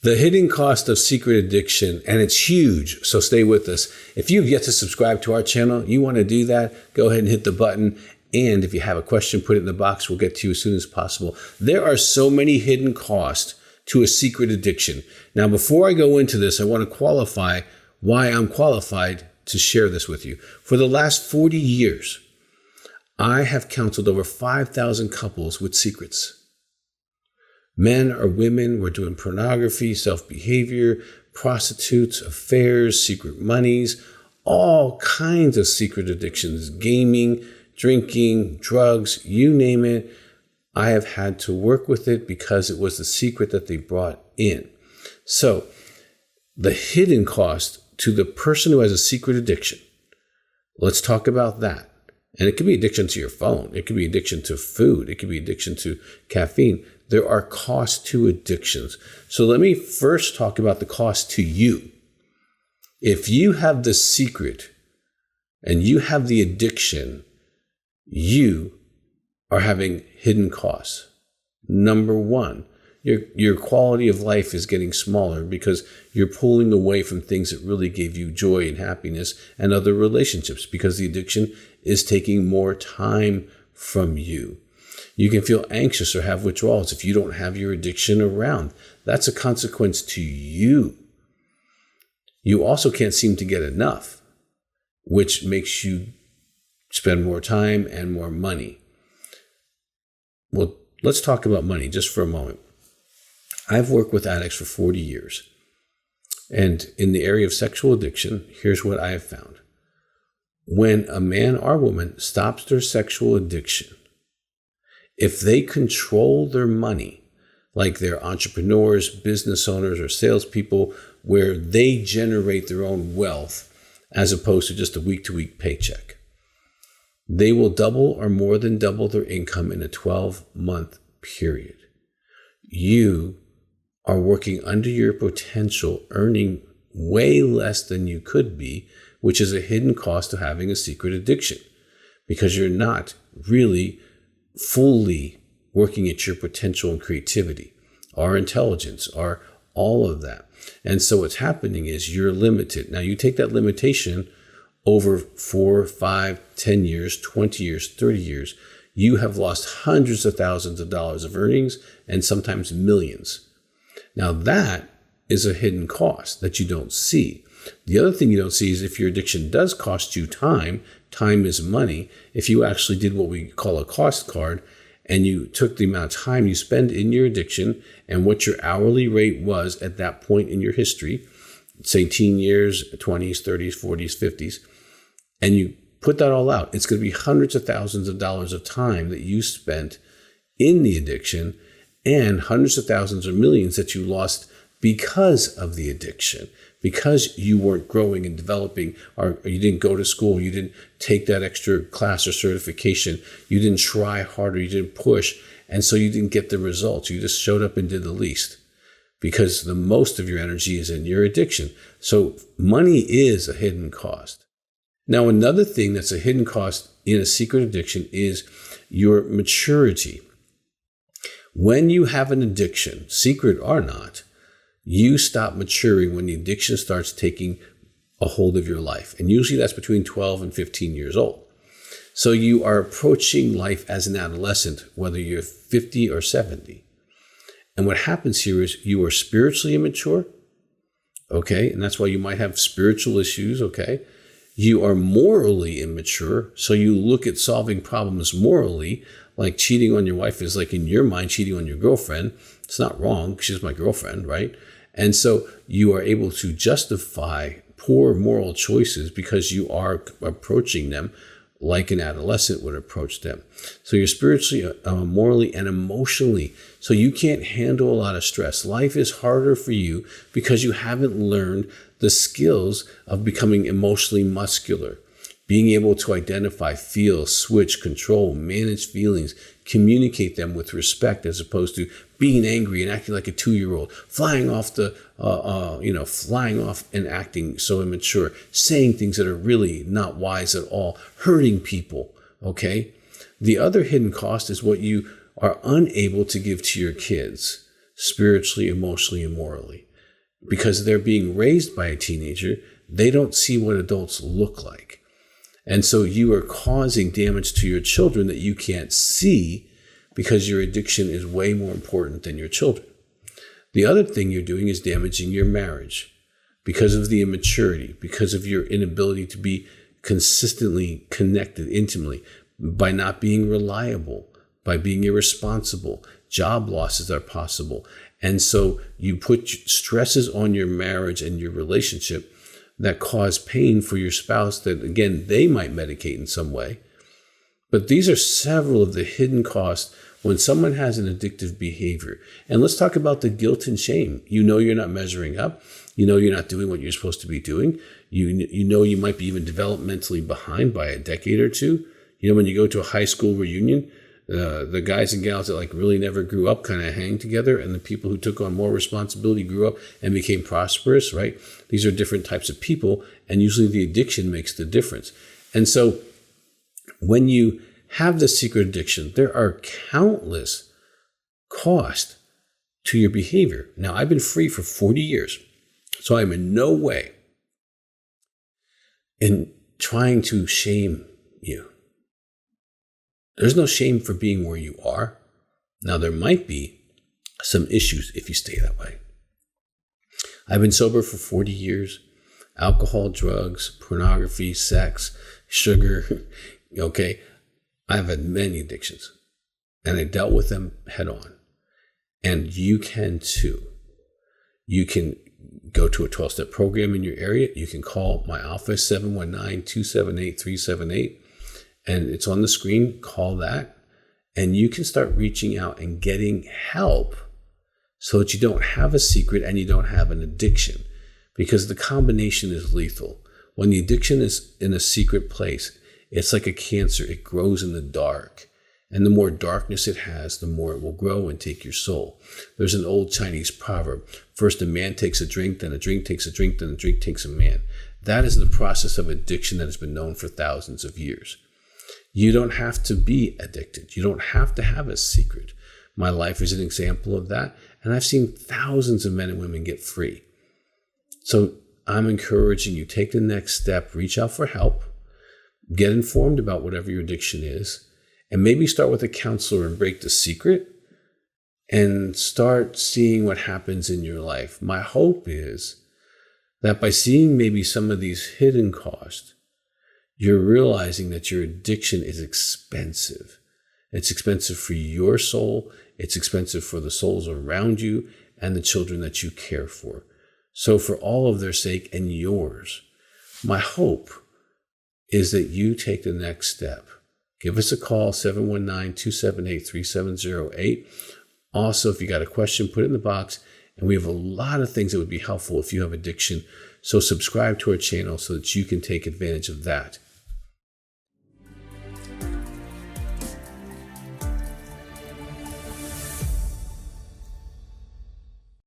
The hidden cost of secret addiction, and it's huge, so stay with us. If you've yet to subscribe to our channel, you want to do that, go ahead and hit the button. And if you have a question, put it in the box. We'll get to you as soon as possible. There are so many hidden costs to a secret addiction. Now, before I go into this, I want to qualify why I'm qualified to share this with you. For the last 40 years, I have counseled over 5,000 couples with secrets. Men or women were doing pornography, self-behavior, prostitutes, affairs, secret monies, all kinds of secret addictions, gaming, drinking, drugs, you name it. I have had to work with it because it was the secret that they brought in. So the hidden cost to the person who has a secret addiction, let's talk about that. And it could be addiction to your phone. It could be addiction to food. It could be addiction to caffeine. There are costs to addictions. So let me first talk about the cost to you. If you have the secret and you have the addiction, you are having hidden costs. Number one, your quality of life is getting smaller because you're pulling away from things that really gave you joy and happiness and other relationships because the addiction is taking more time from you. You can feel anxious or have withdrawals if you don't have your addiction around. That's a consequence to you. You also can't seem to get enough, which makes you spend more time and more money. Well, let's talk about money just for a moment. I've worked with addicts for 40 years. And in the area of sexual addiction, here's what I have found. When a man or woman stops their sexual addiction, if they control their money, like they're entrepreneurs, business owners, or salespeople, where they generate their own wealth as opposed to just a week-to-week paycheck, they will double or more than double their income in a 12-month period. You are working under your potential, earning way less than you could be, which is a hidden cost of having a secret addiction because you're not really fully working at your potential and creativity, our intelligence, our all of that. And so what's happening is you're limited. Now you take that limitation over 4, 5, 10 years, 20 years, 30 years, you have lost hundreds of thousands of dollars of earnings and sometimes millions. Now that is a hidden cost that you don't see. The other thing you don't see is if your addiction does cost you time, time is money. If you actually did what we call a cost card and you took the amount of time you spend in your addiction and what your hourly rate was at that point in your history, say teen years, 20s, 30s, 40s, 50s, and you put that all out, it's going to be hundreds of thousands of dollars of time that you spent in the addiction and hundreds of thousands or millions that you lost because of the addiction, because you weren't growing and developing, or you didn't go to school, you didn't take that extra class or certification, you didn't try harder, you didn't push, and so you didn't get the results. You just showed up and did the least because the most of your energy is in your addiction. So money is a hidden cost. Now, another thing that's a hidden cost in a secret addiction is your maturity. When you have an addiction, secret or not, you stop maturing when the addiction starts taking a hold of your life. And usually that's between 12 and 15 years old. So you are approaching life as an adolescent, whether you're 50 or 70. And what happens here is you are spiritually immature, okay? And that's why you might have spiritual issues, okay? You are morally immature, so you look at solving problems morally, like cheating on your wife is like in your mind cheating on your girlfriend. It's not wrong, she's my girlfriend, right? And so you are able to justify poor moral choices because you are approaching them like an adolescent would approach them. So you're spiritually, morally, and emotionally. So you can't handle a lot of stress. Life is harder for you because you haven't learned the skills of becoming emotionally muscular, being able to identify, feel, switch, control, manage feelings, communicate them with respect as opposed to being angry and acting like a 2-year-old, flying off and acting so immature, saying things that are really not wise at all, hurting people, okay? The other hidden cost is what you are unable to give to your kids spiritually, emotionally, and morally. because they're being raised by a teenager, they don't see what adults look like. And so you are causing damage to your children that you can't see because your addiction is way more important than your children. The other thing you're doing is damaging your marriage because of the immaturity, because of your inability to be consistently connected intimately, by not being reliable, by being irresponsible. Job losses are possible. And so you put stresses on your marriage and your relationship that cause pain for your spouse that, again, they might medicate in some way. But these are several of the hidden costs when someone has an addictive behavior. And let's talk about the guilt and shame. You know you're not measuring up. You know you're not doing what you're supposed to be doing. You know you might be even developmentally behind by a decade or two. You know, when you go to a high school reunion, the guys and gals that like really never grew up kind of hang together, and the people who took on more responsibility grew up and became prosperous, right? These are different types of people, and usually the addiction makes the difference. And so when you have the secret addiction, there are countless costs to your behavior. Now, I've been free for 40 years, so I'm in no way in trying to shame you. There's no shame for being where you are. Now, there might be some issues if you stay that way. I've been sober for 40 years. Alcohol, drugs, pornography, sex, sugar, okay? I've had many addictions, and I dealt with them head on. And you can too. You can go to a 12-step program in your area. You can call my office, 719-278-378. And it's on the screen. Call that. And you can start reaching out and getting help so that you don't have a secret and you don't have an addiction. Because the combination is lethal. When the addiction is in a secret place, it's like a cancer. It grows in the dark. And the more darkness it has, the more it will grow and take your soul. There's an old Chinese proverb. First a man takes a drink, then a drink takes a drink, then a drink takes a man. That is the process of addiction that has been known for thousands of years. You don't have to be addicted. You don't have to have a secret. My life is an example of that. And I've seen thousands of men and women get free. So I'm encouraging you, take the next step, reach out for help, get informed about whatever your addiction is, and maybe start with a counselor and break the secret and start seeing what happens in your life. My hope is that by seeing maybe some of these hidden costs, you're realizing that your addiction is expensive. It's expensive for your soul. It's expensive for the souls around you and the children that you care for. So for all of their sake and yours, my hope is that you take the next step. Give us a call, 719-278-3708. Also, if you got a question, put it in the box. And we have a lot of things that would be helpful if you have addiction. So subscribe to our channel so that you can take advantage of that.